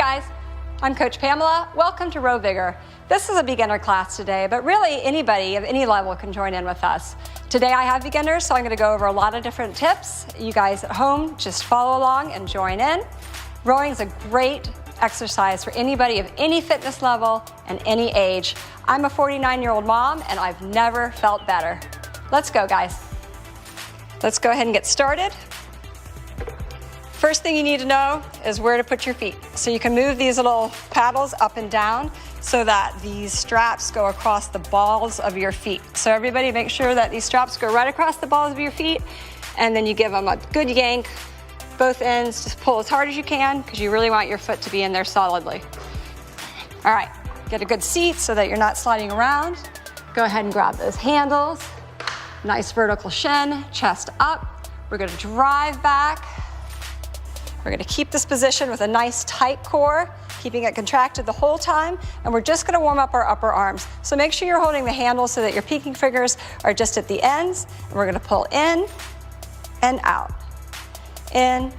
guys, I'm Coach Pamela. Welcome to Row Vigor. This is a beginner class today, but really anybody of any level can join in with us. Today I have beginners, so I'm going to go over a lot of different tips. You guys at home, just follow along and join in. Rowing is a great exercise for anybody of any fitness level and any age. I'm a 49-year-old mom and I've never felt better. Let's go, guys. Let's go ahead and get started. First thing you need to know is where to put your feet. So you can move these little paddles up and down so that these straps go across the balls of your feet. So everybody make sure that these straps go right across the balls of your feet, and then you give them a good yank, both ends, just pull as hard as you can because you really want your foot to be in there solidly. All right, get a good seat so that you're not sliding around. Go ahead and grab those handles. Nice vertical shin, chest up. We're gonna drive back. We're gonna keep this position with a nice tight core, keeping it contracted the whole time, and we're just gonna warm up our upper arms. So make sure you're holding the handles so that your pinky fingers are just at the ends, and we're gonna pull in and out, in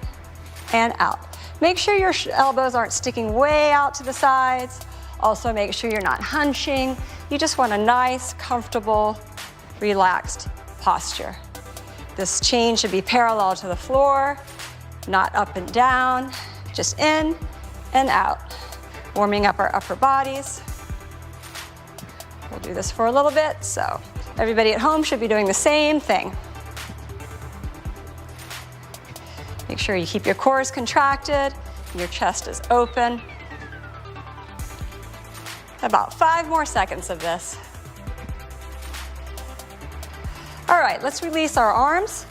and out. Make sure your elbows aren't sticking way out to the sides. Also make sure you're not hunching. You just want a nice, comfortable, relaxed posture. This chain should be parallel to the floor, not up and down, just in and out. Warming up our upper bodies. We'll do this for a little bit, so everybody at home should be doing the same thing. Make sure you keep your core contracted, your chest is open. About 5 more seconds of this. All right, let's release our arms.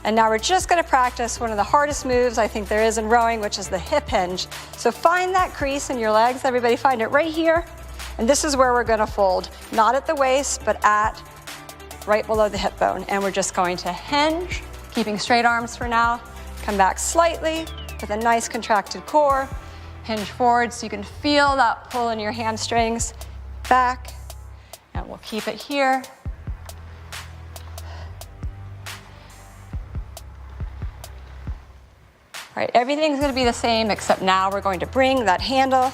And now we're just gonna practice one of the hardest moves I think there is in rowing, which is the hip hinge. So find that crease in your legs. Everybody find it right here. And this is where we're gonna fold. Not at the waist, but at right below the hip bone. And we're just going to hinge, keeping straight arms for now. Come back slightly with a nice contracted core. Hinge forward so you can feel that pull in your hamstrings. Back, and we'll keep it here. All right, everything's gonna be the same except now we're going to bring that handle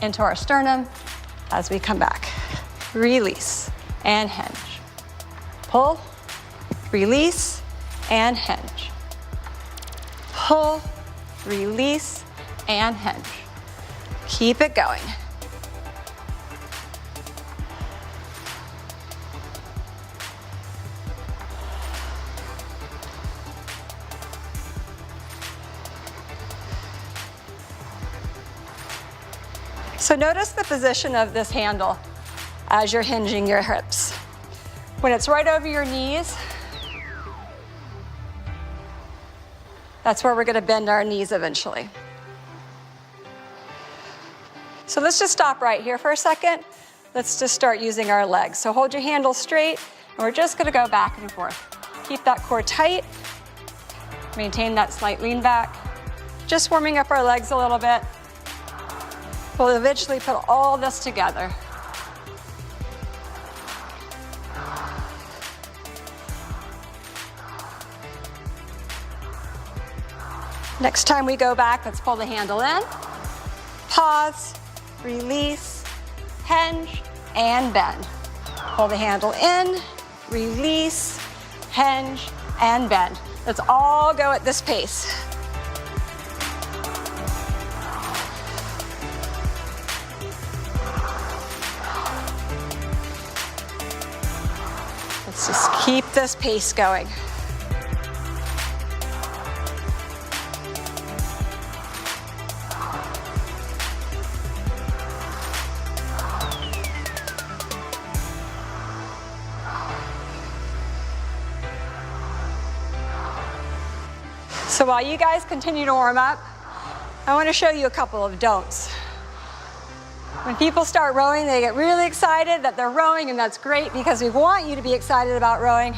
into our sternum as we come back. Release and hinge. Pull, release, and hinge. Pull, release, and hinge. Keep it going. So notice the position of this handle as you're hinging your hips. When it's right over your knees, that's where we're gonna bend our knees eventually. So let's just stop right here for a second. Let's just start using our legs. So hold your handle straight, and we're just gonna go back and forth. Keep that core tight, maintain that slight lean back. Just warming up our legs a little bit. We'll eventually put all this together. Next time we go back, let's pull the handle in, pause, release, hinge, and bend. Pull the handle in, release, hinge, and bend. Let's all go at this pace. Let's just keep this pace going. So while you guys continue to warm up, I want to show you a couple of don'ts. When people start rowing, they get really excited that they're rowing, and that's great because we want you to be excited about rowing,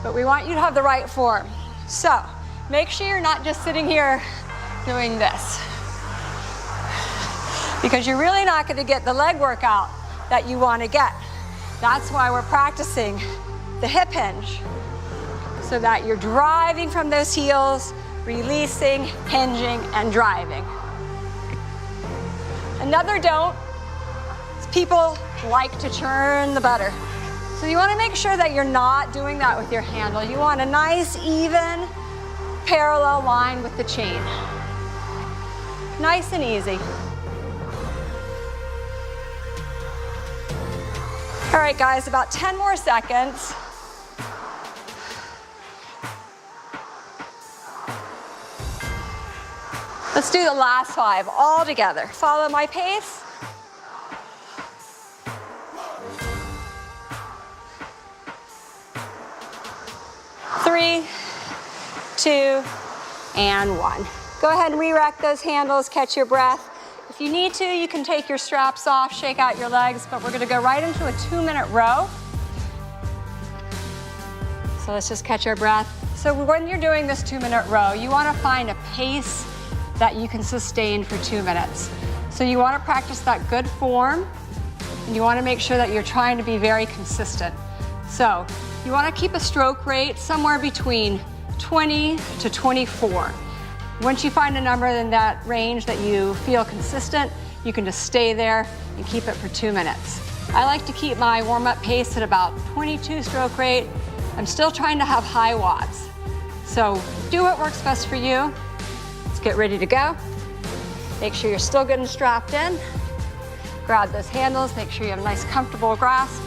but we want you to have the right form. So make sure you're not just sitting here doing this, because you're really not going to get the leg workout that you want to get. That's why we're practicing the hip hinge, so that you're driving from those heels, releasing, hinging, and driving. Another don't is people like to churn the butter. So you want to make sure that you're not doing that with your handle. You want a nice, even, parallel line with the chain. Nice and easy. All right, guys, about 10 more seconds. Let's do the last 5 all together. Follow my pace. 3, 2, and 1. Go ahead and re-rack those handles, catch your breath. If you need to, you can take your straps off, shake out your legs, but we're gonna go right into a 2-minute row. So let's just catch our breath. So when you're doing this 2-minute row, you wanna find a pace that you can sustain for 2 minutes. So you wanna practice that good form, and you wanna make sure that you're trying to be very consistent. So you wanna keep a stroke rate somewhere between 20 to 24. Once you find a number in that range that you feel consistent, you can just stay there and keep it for 2 minutes. I like to keep my warm-up pace at about 22 stroke rate. I'm still trying to have high watts. So do what works best for you. Let's get ready to go. Make sure you're still good and strapped in. Grab those handles, make sure you have a nice comfortable grasp.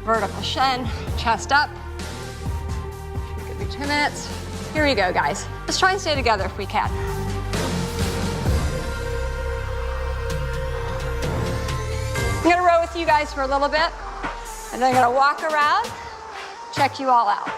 Vertical shin, chest up. Give me 2 minutes. Here we go, guys. Let's try and stay together if we can. I'm gonna row with you guys for a little bit, and then I'm gonna walk around, check you all out.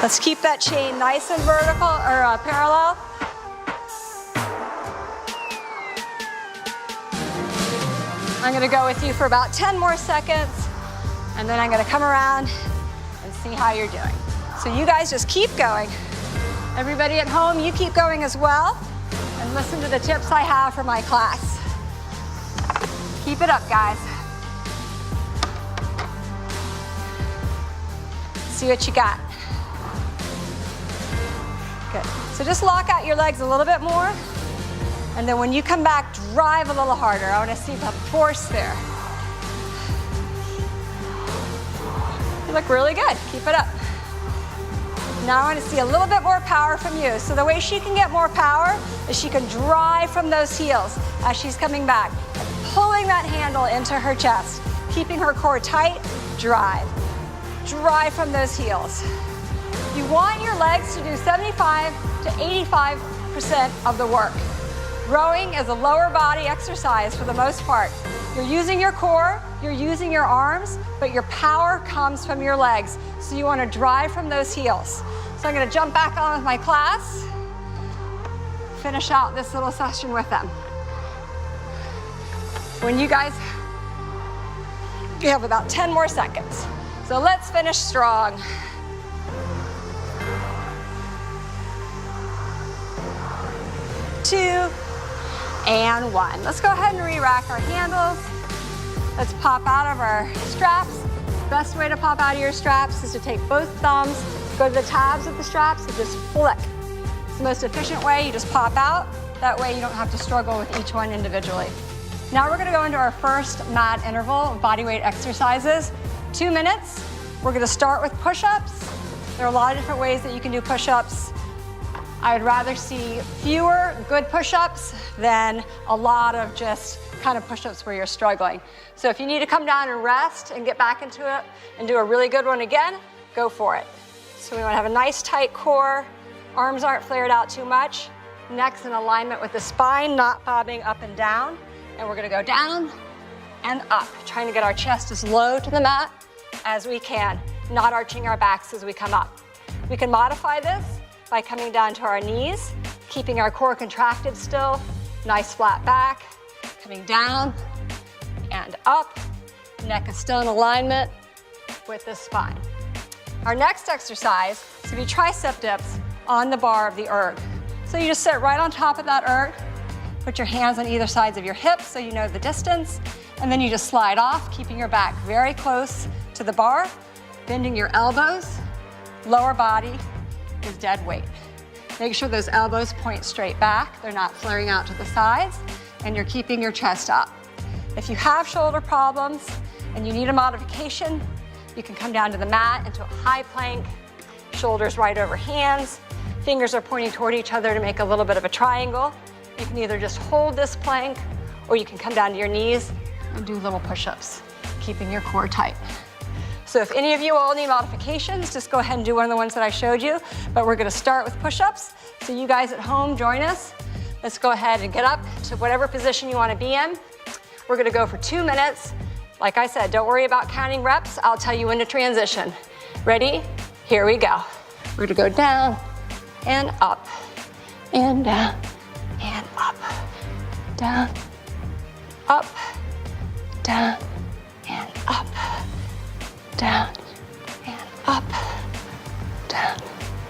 Let's keep that chain nice and vertical or parallel. I'm gonna go with you for about 10 more seconds, and then I'm gonna come around and see how you're doing. So you guys just keep going. Everybody at home, you keep going as well, and listen to the tips I have for my class. Keep it up, guys. See what you got. Good. So just lock out your legs a little bit more, and then when you come back, drive a little harder. I want to see the force there. You look really good. Keep it up. Now I want to see a little bit more power from you. So the way she can get more power is she can drive from those heels as she's coming back, and pulling that handle into her chest, keeping her core tight. Drive. Drive from those heels. You want your legs to do 75 to 85% of the work. Rowing is a lower body exercise for the most part. You're using your core, you're using your arms, but your power comes from your legs. So you want to drive from those heels. So I'm going to jump back on with my class, finish out this little session with them. When you guys, you have about 10 more seconds. So let's finish strong. 2, and 1. Let's go ahead and re-rack our handles. Let's pop out of our straps. Best way to pop out of your straps is to take both thumbs, go to the tabs of the straps, and just flick. It's the most efficient way. You just pop out. That way you don't have to struggle with each one individually. Now we're gonna go into our first mat interval of bodyweight exercises. 2 minutes. We're gonna start with push-ups. There are a lot of different ways that you can do push-ups. I would rather see fewer good push-ups than a lot of just kind of push-ups where you're struggling. So if you need to come down and rest and get back into it and do a really good one again, go for it. So we want to have a nice tight core, arms aren't flared out too much, neck's in alignment with the spine, not bobbing up and down. And we're gonna go down and up, trying to get our chest as low to the mat as we can, not arching our backs as we come up. We can modify this by coming down to our knees, keeping our core contracted still, nice flat back, coming down and up, neck is still in alignment with the spine. Our next exercise is to be tricep dips on the bar of the erg. So you just sit right on top of that erg, Put your hands on either sides of your hips so you know the distance. And then you just slide off, keeping your back very close to the bar, bending your elbows. Lower body is dead weight. Make sure those elbows point straight back. They're not flaring out to the sides, and you're keeping your chest up. If you have shoulder problems and you need a modification, you can come down to the mat into a high plank, shoulders right over hands. Fingers are pointing toward each other to make a little bit of a triangle. You can either just hold this plank, or you can come down to your knees and do little push-ups, keeping your core tight. So if any of you all need modifications, just go ahead and do one of the ones that I showed you. But we're gonna start with push-ups. So you guys at home, join us. Let's go ahead and get up to whatever position you wanna be in. We're gonna go for 2 minutes. Like I said, don't worry about counting reps. I'll tell you when to transition. Ready? Here we go. We're gonna go down and up and down and up, down, up, down, and up, down, and up, down,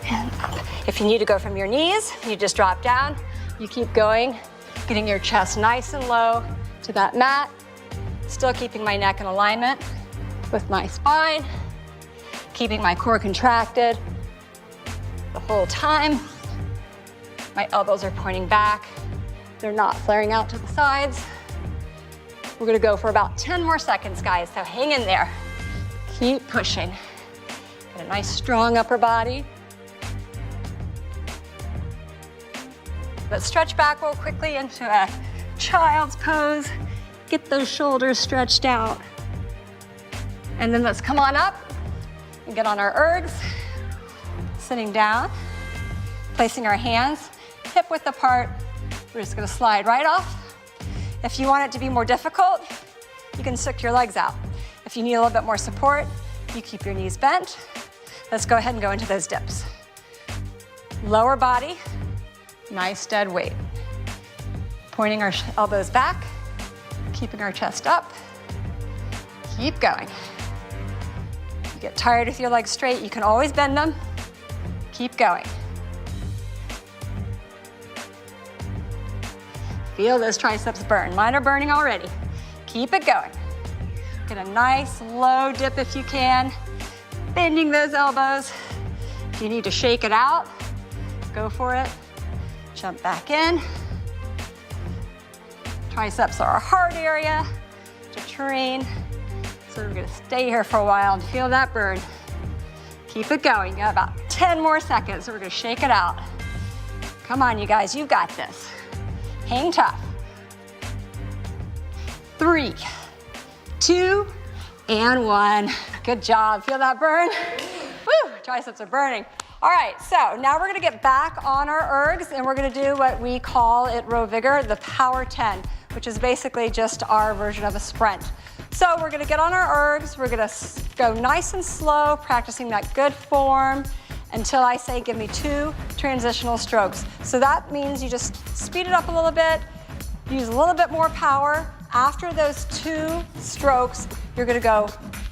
and up. If you need to go from your knees, you just drop down. You keep going, getting your chest nice and low to that mat, still keeping my neck in alignment with my spine, keeping my core contracted the whole time. My elbows are pointing back. They're not flaring out to the sides. We're gonna go for about 10 more seconds, guys, so hang in there. Keep pushing. Get a nice strong upper body. Let's stretch back real quickly into a child's pose. Get those shoulders stretched out. And then let's come on up and get on our ergs. Sitting down, placing our hands hip width apart. We're just gonna slide right off. If you want it to be more difficult, you can stick your legs out. If you need a little bit more support, you keep your knees bent. Let's go ahead and go into those dips. Lower body, nice dead weight. Pointing our elbows back, keeping our chest up. Keep going. If you get tired with your legs straight, you can always bend them. Keep going. Feel those triceps burn. Mine are burning already. Keep it going. Get a nice low dip if you can. Bending those elbows. If you need to shake it out, go for it. Jump back in. Triceps are our hard area to train. So we're gonna stay here for a while and feel that burn. Keep it going. You got about 10 more seconds, so we're gonna shake it out. Come on, you guys, you got this. Hang tough. 3, 2, and 1. Good job. Feel that burn? Woo, triceps are burning. All right, so now we're gonna get back on our ergs, and we're gonna do what we call at Row Vigor the Power 10, which is basically just our version of a sprint. So we're gonna get on our ergs. We're gonna go nice and slow, practicing that good form until I say give me 2 transitional strokes. So that means you just speed it up a little bit, use a little bit more power. After those 2 strokes, you're gonna go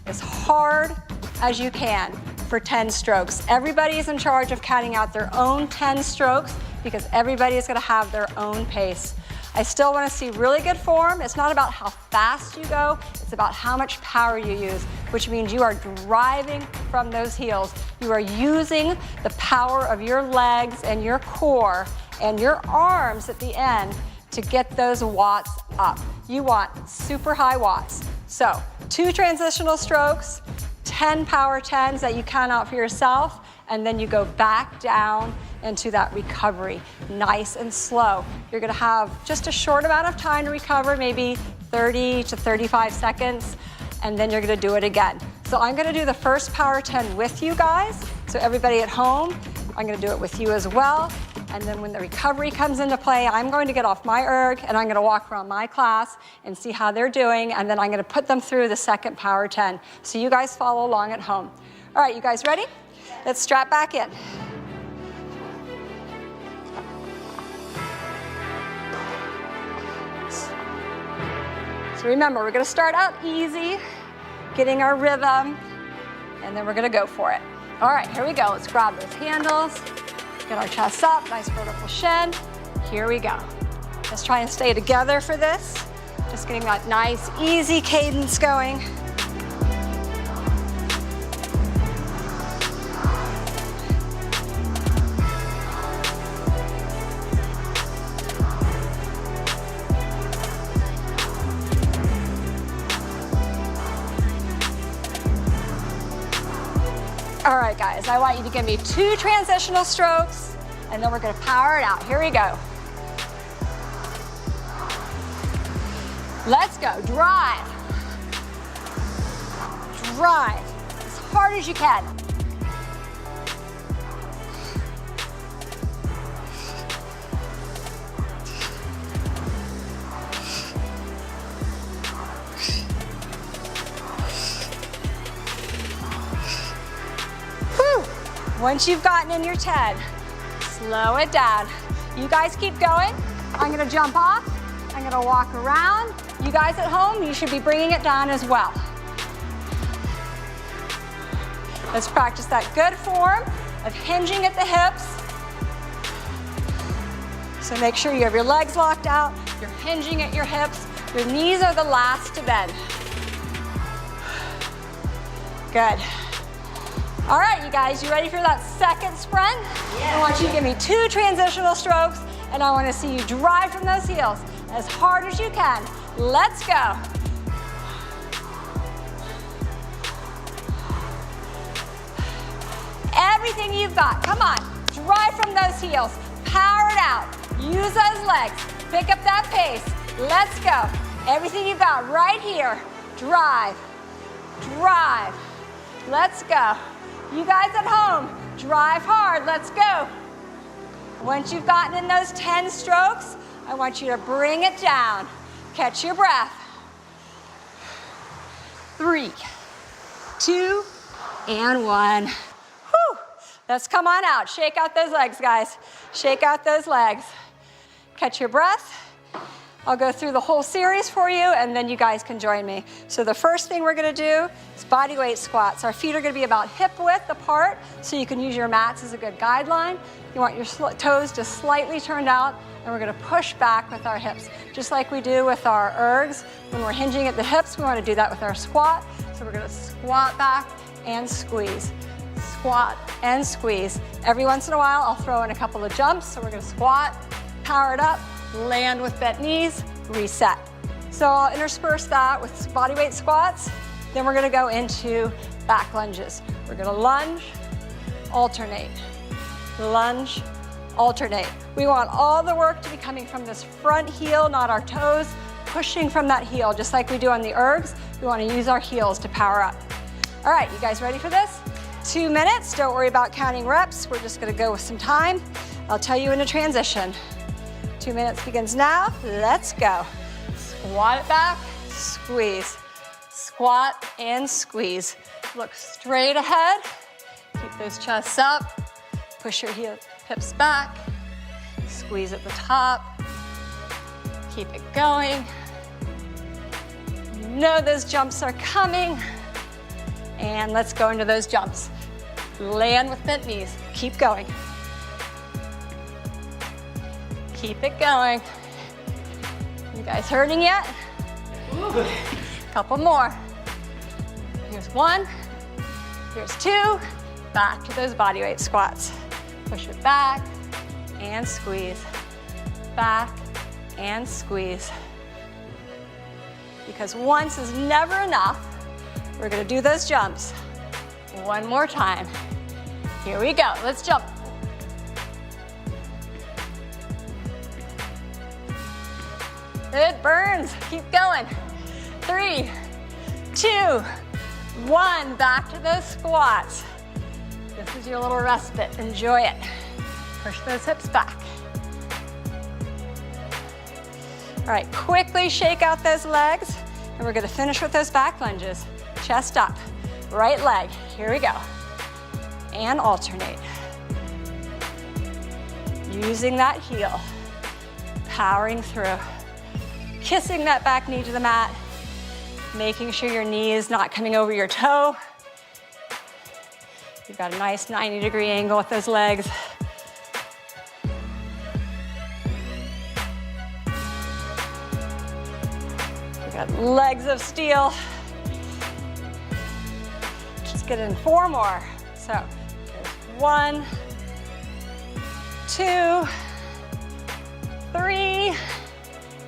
as hard as you can for 10 strokes. Everybody's in charge of counting out their own 10 strokes because everybody is gonna have their own pace. I still wanna see really good form. It's not about how fast you go, it's about how much power you use, which means you are driving from those heels. You are using the power of your legs and your core and your arms at the end to get those watts up. You want super high watts. So 2 transitional strokes, 10 power 10s that you count out for yourself, and then you go back down into that recovery, nice and slow. You're gonna have just a short amount of time to recover, maybe 30 to 35 seconds, and then you're gonna do it again. So I'm gonna do the first power 10 with you guys. So everybody at home, I'm gonna do it with you as well. And then when the recovery comes into play, I'm going to get off my erg and I'm gonna walk around my class and see how they're doing, and then I'm gonna put them through the second power 10. So you guys follow along at home. All right, you guys ready? Let's strap back in. So remember, we're gonna start out easy, getting our rhythm, and then we're gonna go for it. All right, here we go. Let's grab those handles, get our chest up, nice vertical shin. Here we go. Let's try and stay together for this. Just getting that nice, easy cadence going. All right, guys, I want you to give me 2 transitional strokes, and then we're gonna power it out. Here we go. Let's go, drive. Drive, as hard as you can. Once you've gotten in your 10, slow it down. You guys keep going. I'm gonna jump off. I'm gonna walk around. You guys at home, you should be bringing it down as well. Let's practice that good form of hinging at the hips. So make sure you have your legs locked out. You're hinging at your hips. Your knees are the last to bend. Good. All right, you guys, you ready for that second sprint? Yeah. I want you to give me 2 transitional strokes, and I want to see you drive from those heels as hard as you can. Let's go. Everything you've got, come on. Drive from those heels. Power it out. Use those legs. Pick up that pace. Let's go. Everything you've got right here. Drive. Drive. Let's go. You guys at home, drive hard, let's go. Once you've gotten in those 10 strokes, I want you to bring it down. Catch your breath. 3, 2, and 1. Whew. Let's come on out. Shake out those legs, guys. Shake out those legs. Catch your breath. I'll go through the whole series for you, and then you guys can join me. So the first thing we're gonna do is body weight squats. Our feet are gonna be about hip width apart, so you can use your mats as a good guideline. You want your toes just slightly turned out, and we're gonna push back with our hips, just like we do with our ergs. When we're hinging at the hips, we wanna do that with our squat. So we're gonna squat back and squeeze. Squat and squeeze. Every once in a while, I'll throw in a couple of jumps. So we're gonna squat, power it up, land with bent knees, reset. So I'll intersperse that with body weight squats. Then we're gonna go into back lunges. We're gonna lunge, alternate, lunge, alternate. We want all the work to be coming from this front heel, not our toes, pushing from that heel, just like we do on the ergs. We wanna use our heels to power up. All right, you guys ready for this? 2 minutes, don't worry about counting reps. We're just gonna go with some time. I'll tell you in a transition. 2 minutes begins now. Let's go. Squat it back, squeeze. Squat and squeeze. Look straight ahead. Keep those chests up. Push your hips back. Squeeze at the top. Keep it going. You know those jumps are coming. And let's go into those jumps. Land with bent knees. Keep going. Keep it going. You guys hurting yet? Ooh. Couple more. Here's 1, here's 2. Back to those body weight squats. Push it back and squeeze. Back and squeeze. Because once is never enough. We're gonna do those jumps. 1 more time. Here we go, let's jump. It burns, keep going. 3, 2, 1, back to those squats. This is your little respite, enjoy it. Push those hips back. All right, quickly shake out those legs, and we're gonna finish with those back lunges. Chest up, right leg, here we go. And alternate. Using that heel, powering through. Kissing that back knee to the mat, making sure your knee is not coming over your toe. You've got a nice 90-degree angle with those legs. Got legs of steel. Just get in 4 more. So, 1, 2, 3,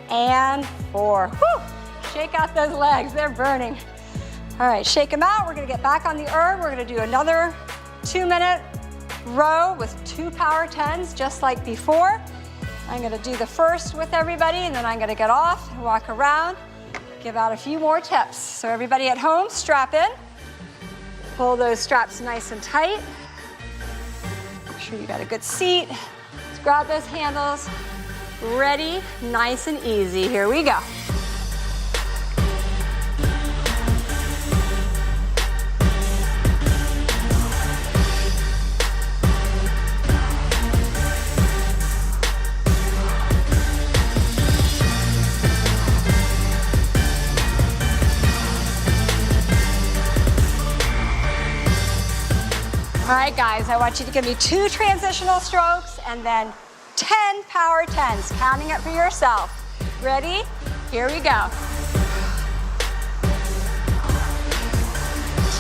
and 4. Whew. Shake out those legs, they're burning. All right, shake them out. We're gonna get back on the erg. We're gonna do another 2-minute row with 2 power 10s, just like before. I'm gonna do the first with everybody, and then I'm gonna get off and walk around, give out a few more tips. So everybody at home, strap in. Pull those straps nice and tight. Make sure you got a good seat. Let's grab those handles. Ready, nice and easy. Here we go. All right, guys, I want you to give me 2 transitional strokes and then 10 power 10s, counting it for yourself. Ready? Here we go.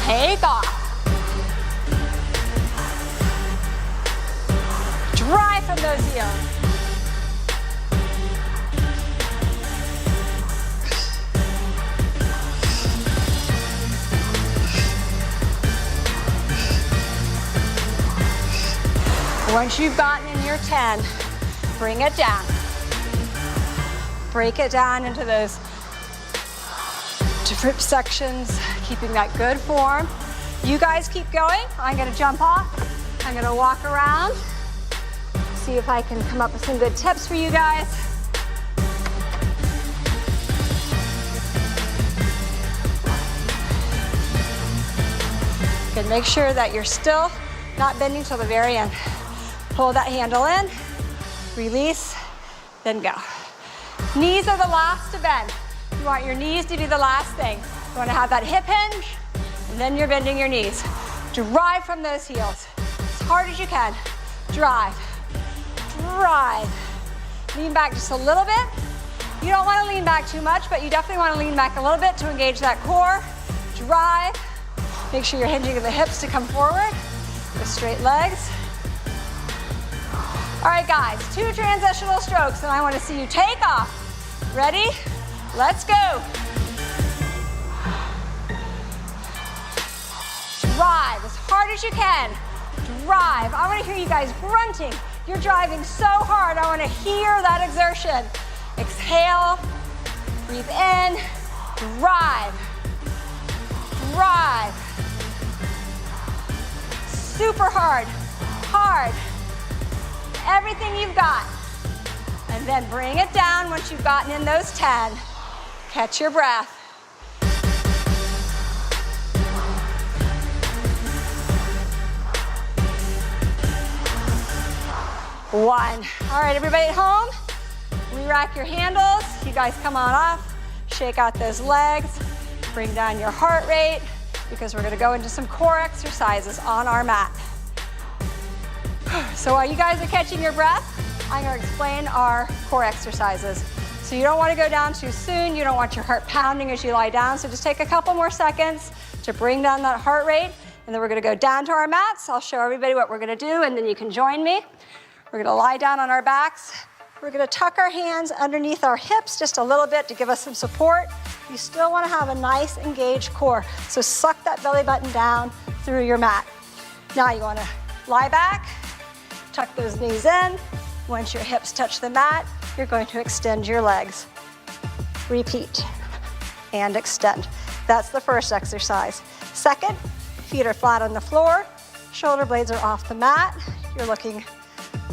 Take off. Drive from those heels. Once you've gotten in your 10, bring it down. Break it down into those different sections, keeping that good form. You guys keep going. I'm gonna jump off. I'm gonna walk around, see if I can come up with some good tips for you guys. Good, make sure that you're still not bending till the very end. Pull that handle in, release, then go. Knees are the last to bend. You want your knees to be the last thing. You want to have that hip hinge, and then you're bending your knees. Drive from those heels, as hard as you can. Drive, drive. Lean back just a little bit. You don't want to lean back too much, but you definitely want to lean back a little bit to engage that core. Drive. Make sure you're hinging the hips to come forward with straight legs. All right, guys, 2 transitional strokes, and I want to see you take off. Ready? Let's go. Drive as hard as you can. Drive. I want to hear you guys grunting. You're driving so hard. I want to hear that exertion. Exhale, breathe in, drive, drive. Super hard, hard. Everything you've got. And then bring it down once you've gotten in those 10. Catch your breath. 1. All right, everybody at home, re-rack your handles. You guys come on off, shake out those legs, bring down your heart rate because we're gonna go into some core exercises on our mat. So while you guys are catching your breath, I'm gonna explain our core exercises. So you don't wanna go down too soon, you don't want your heart pounding as you lie down, so just take a couple more seconds to bring down that heart rate, and then we're gonna go down to our mats. I'll show everybody what we're gonna do, and then you can join me. We're gonna lie down on our backs. We're gonna tuck our hands underneath our hips just a little bit to give us some support. You still wanna have a nice engaged core, so suck that belly button down through your mat. Now you wanna lie back, tuck those knees in. Once your hips touch the mat, you're going to extend your legs. Repeat and extend. That's the first exercise. Second, feet are flat on the floor, shoulder blades are off the mat. You're looking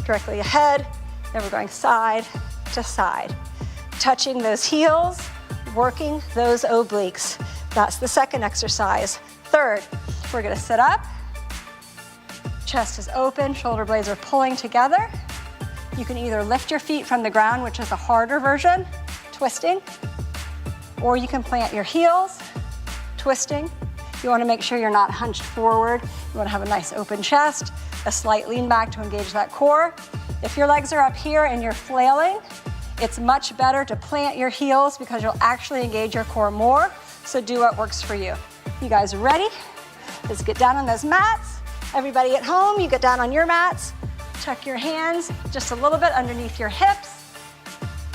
directly ahead, then we're going side to side. Touching those heels, working those obliques. That's the second exercise. Third, we're gonna sit up. Chest is open, shoulder blades are pulling together. You can either lift your feet from the ground, which is a harder version, twisting, or you can plant your heels, twisting. You wanna make sure you're not hunched forward. You wanna have a nice open chest, a slight lean back to engage that core. If your legs are up here and you're flailing, It's much better to plant your heels because you'll actually engage your core more. So do what works for you. You guys ready? Let's get down on those mats. Everybody at home, you get down on your mats. Tuck your hands just a little bit underneath your hips.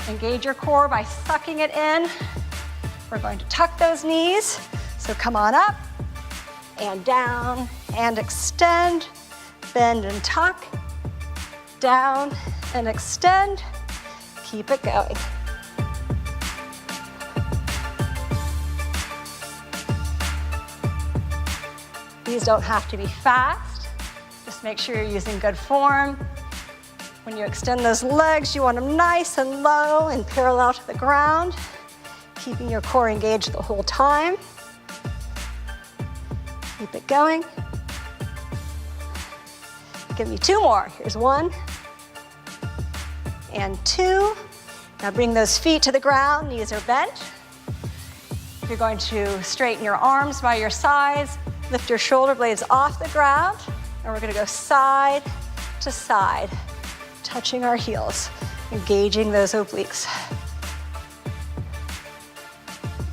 Engage your core by sucking it in. We're going to tuck those knees. So come on up and down and extend. Bend and tuck. Down and extend. Keep it going. These don't have to be fast. Just make sure you're using good form. When you extend those legs, you want them nice and low and parallel to the ground, keeping your core engaged the whole time. Keep it going. Give me 2 more. Here's 1 and 2. Now bring those feet to the ground, knees are bent. You're going to straighten your arms by your sides, lift your shoulder blades off the ground, and we're gonna go side to side, touching our heels, engaging those obliques.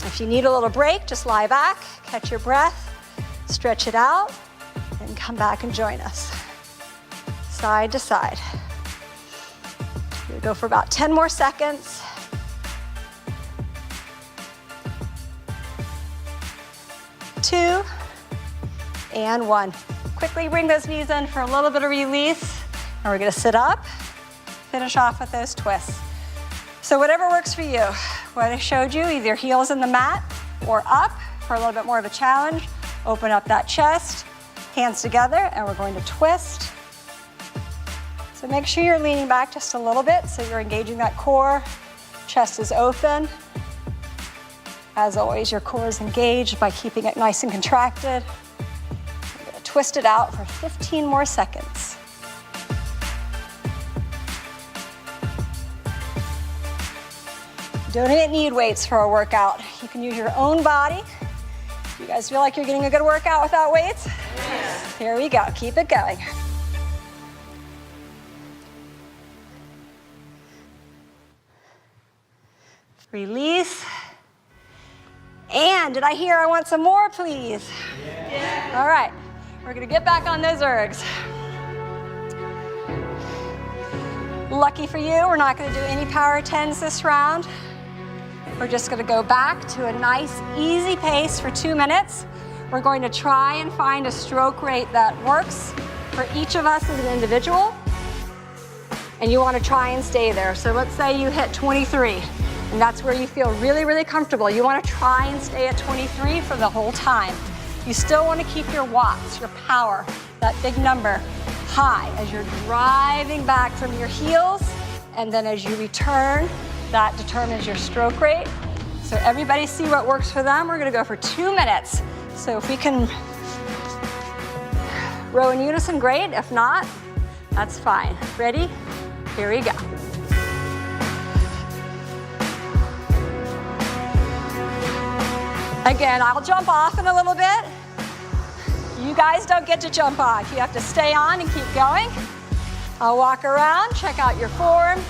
If you need a little break, just lie back, catch your breath, stretch it out, and come back and join us. Side to side. We'll go for about 10 more seconds. Two and 1. Quickly bring those knees in for a little bit of release. And we're gonna sit up, finish off with those twists. So whatever works for you. What I showed you, either heels in the mat or up for a little bit more of a challenge. Open up that chest, hands together, and we're going to twist. So make sure you're leaning back just a little bit so you're engaging that core. Chest is open. As always, your core is engaged by keeping it nice and contracted. I'm gonna twist it out for 15 more seconds. You don't even need weights for a workout. You can use your own body. You guys feel like you're getting a good workout without weights? Yes. Here we go, keep it going. Release. And did I hear I want some more, please? Yeah. All right, we're gonna get back on those ergs. Lucky for you, we're not gonna do any power 10s this round. We're just gonna go back to a nice, easy pace for 2 minutes. We're going to try and find a stroke rate that works for each of us as an individual. And you wanna try and stay there. So let's say you hit 23. And that's where you feel really, really comfortable. You want to try and stay at 23 for the whole time. You still want to keep your watts, your power, that big number, high as you're driving back from your heels. And then as you return, that determines your stroke rate. So everybody see what works for them. We're going to go for 2 minutes. So if we can row in unison, great. If not, that's fine. Ready? Here we go. Again, I'll jump off in a little bit. You guys don't get to jump off. You have to stay on and keep going. I'll walk around, check out your form,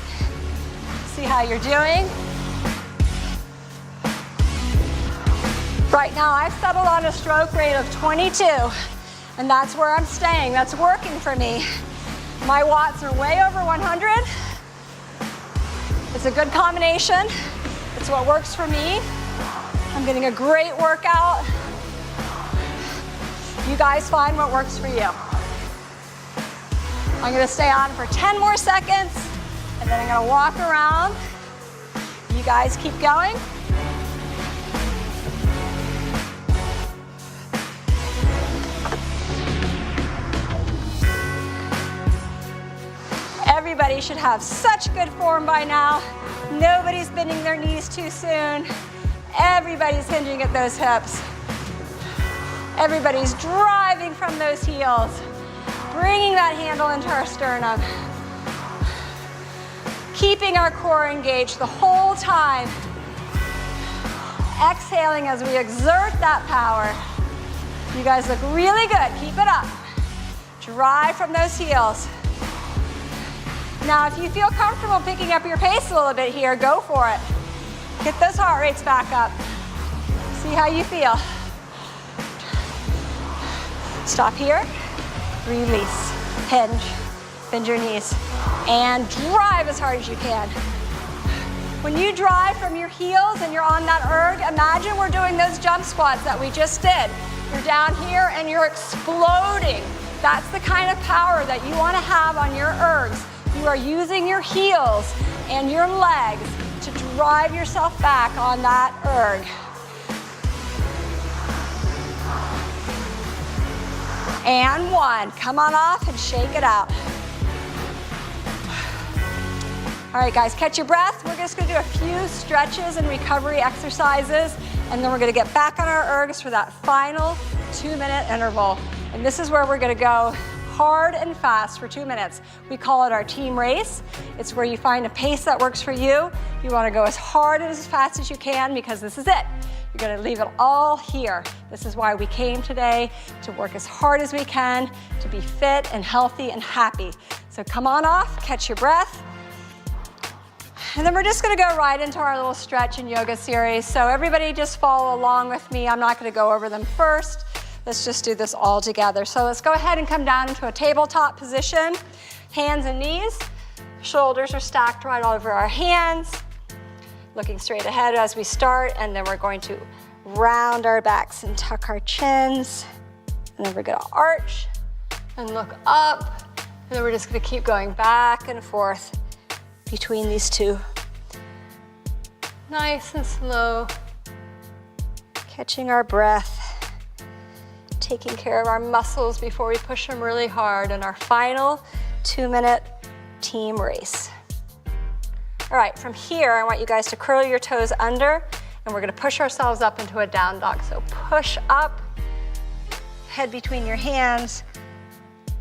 see how you're doing. Right now, I've settled on a stroke rate of 22, and that's where I'm staying. That's working for me. My watts are way over 100. It's a good combination. It's what works for me. I'm getting a great workout. You guys find what works for you. I'm gonna stay on for 10 more seconds, and then I'm gonna walk around. You guys keep going. Everybody should have such good form by now. Nobody's bending their knees too soon. Everybody's hinging at those hips. Everybody's driving from those heels, bringing that handle into our sternum. Keeping our core engaged the whole time. Exhaling as we exert that power. You guys look really good. Keep it up. Drive from those heels. Now, if you feel comfortable picking up your pace a little bit here, go for it. Get those heart rates back up. See how you feel. Stop here, release, hinge, bend your knees, and drive as hard as you can. When you drive from your heels and you're on that erg, imagine we're doing those jump squats that we just did. You're down here and you're exploding. That's the kind of power that you want to have on your ergs. You are using your heels and your legs to drive yourself back on that erg. And one. Come on off and shake it out. All right, guys, catch your breath. We're just gonna do a few stretches and recovery exercises, and then we're gonna get back on our ergs for that final 2-minute interval. And this is where we're gonna go hard and fast for 2 minutes. We call it our team race. It's where you find a pace that works for you. You wanna go as hard and as fast as you can because this is it. You're gonna leave it all here. This is why we came today, to work as hard as we can, to be fit and healthy and happy. So come on off, catch your breath. And then we're just gonna go right into our little stretch and yoga series. So everybody just follow along with me. I'm not gonna go over them first. Let's just do this all together. So let's go ahead and come down into a tabletop position. Hands and knees. Shoulders are stacked right over our hands. Looking straight ahead as we start, and then we're going to round our backs and tuck our chins. And then we're gonna arch and look up. And then we're just gonna keep going back and forth between these two. Nice and slow. Catching our breath. Taking care of our muscles before we push them really hard in our final 2-minute team race. All right, from here, I want you guys to curl your toes under, and we're gonna push ourselves up into a down dog. So push up, head between your hands,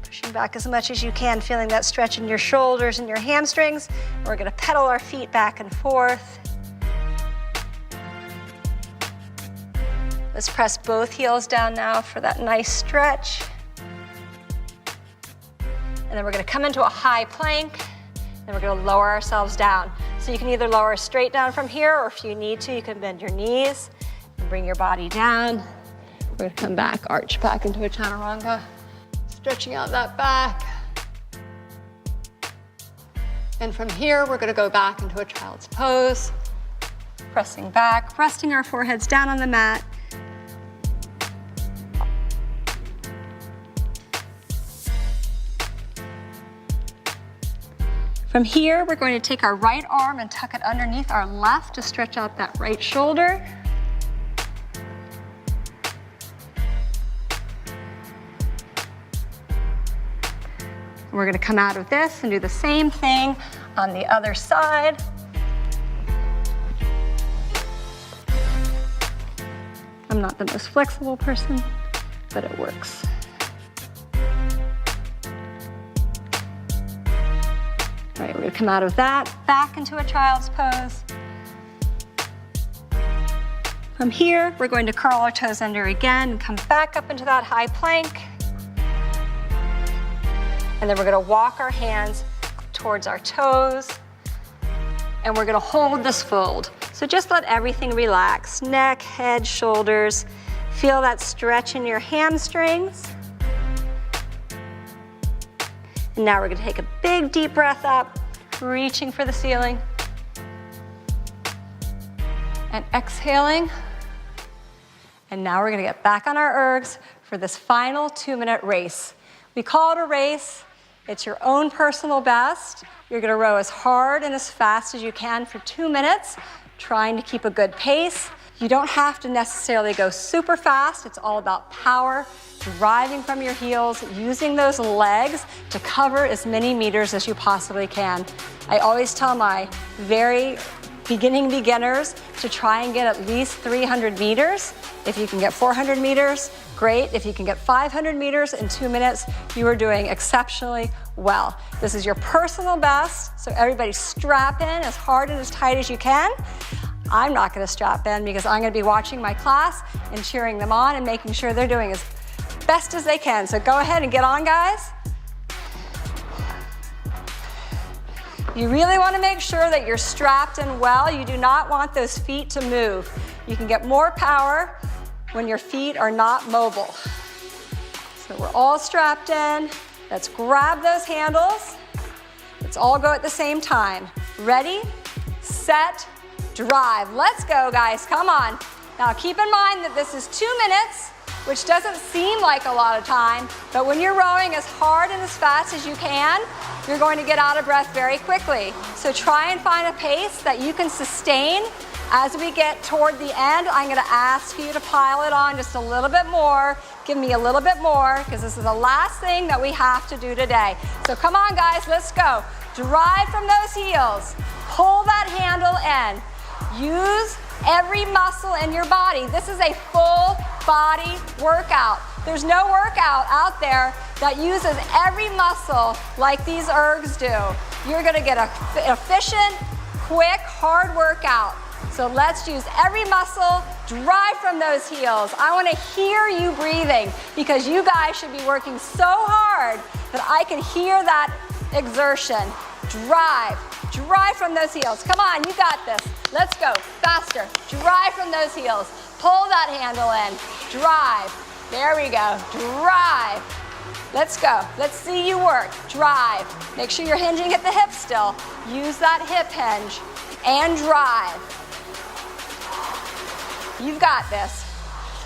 pushing back as much as you can, feeling that stretch in your shoulders and your hamstrings. We're gonna pedal our feet back and forth. Let's press both heels down now for that nice stretch. And then we're gonna come into a high plank, and we're gonna lower ourselves down. So you can either lower straight down from here, or if you need to, you can bend your knees and bring your body down. We're gonna come back, arch back into a chaturanga, stretching out that back. And from here, we're gonna go back into a child's pose, pressing back, resting our foreheads down on the mat. From here, we're going to take our right arm and tuck it underneath our left to stretch out that right shoulder. We're gonna come out of this and do the same thing on the other side. I'm not the most flexible person, but it works. All right, we're gonna come out of that, back into a child's pose. From here, we're going to curl our toes under again and come back up into that high plank. And then we're gonna walk our hands towards our toes, and we're gonna hold this fold. So just let everything relax, neck, head, shoulders. Feel that stretch in your hamstrings. And now we're gonna take a big deep breath up, reaching for the ceiling. And exhaling. And now we're gonna get back on our ergs for this final 2-minute race. We call it a race. It's your own personal best. You're gonna row as hard and as fast as you can for 2 minutes, trying to keep a good pace. You don't have to necessarily go super fast. It's all about power, driving from your heels, using those legs to cover as many meters as you possibly can. I always tell my very beginners to try and get at least 300 meters. If you can get 400 meters, great. If you can get 500 meters in 2 minutes, you are doing exceptionally well. This is your personal best, so everybody strap in as hard and as tight as you can. I'm not gonna strap in because I'm gonna be watching my class and cheering them on and making sure they're doing as best as they can. So go ahead and get on, guys. You really want to make sure that you're strapped in well. You do not want those feet to move. You can get more power when your feet are not mobile. So we're all strapped in. Let's grab those handles. Let's all go at the same time. Ready, set, drive. Let's go, guys, come on. Now keep in mind that this is 2 minutes, which doesn't seem like a lot of time, but when you're rowing as hard and as fast as you can, you're going to get out of breath very quickly. So try and find a pace that you can sustain. As we get toward the end, I'm gonna ask you to pile it on just a little bit more. Give me a little bit more, because this is the last thing that we have to do today. So come on, guys, let's go. Drive from those heels. Pull that handle in. Use every muscle in your body. This is a full body workout. There's no workout out there that uses every muscle like these ergs do. You're gonna get an efficient, quick, hard workout. So let's use every muscle, drive from those heels. I wanna hear you breathing, because you guys should be working so hard that I can hear that exertion. Drive from those heels. Come on, you got this. Let's go, faster. Drive from those heels. Pull that handle in, drive. There we go, drive. Let's go, let's see you work, drive. Make sure you're hinging at the hip still. Use that hip hinge and drive. You've got this.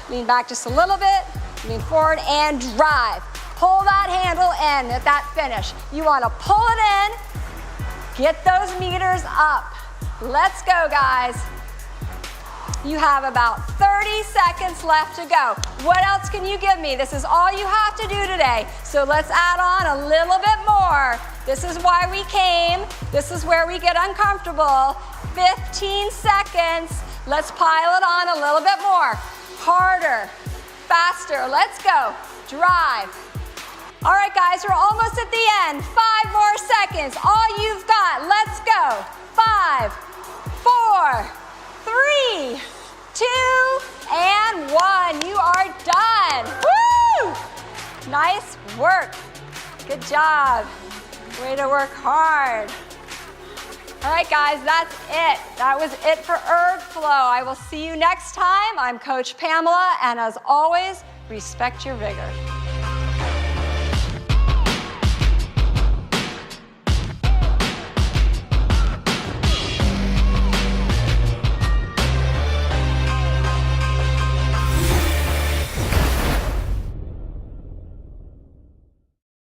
Lean back just a little bit, lean forward and drive. Pull that handle in at that finish. You wanna pull it in, get those meters up. Let's go, guys. You have about 30 seconds left to go. What else can you give me? This is all you have to do today. So let's add on a little bit more. This is why we came. This is where we get uncomfortable. 15 seconds. Let's pile it on a little bit more. Harder, faster. Let's go. Drive. All right, guys, we're almost at the end. 5 more seconds. All you've got. Let's go. 5, 4, 3, 2, and 1. You are done. Woo! Nice work. Good job. Way to work hard. All right, guys, that's it. That was it for Erg Flow. I will see you next time. I'm Coach Pamela, and as always, respect your vigor.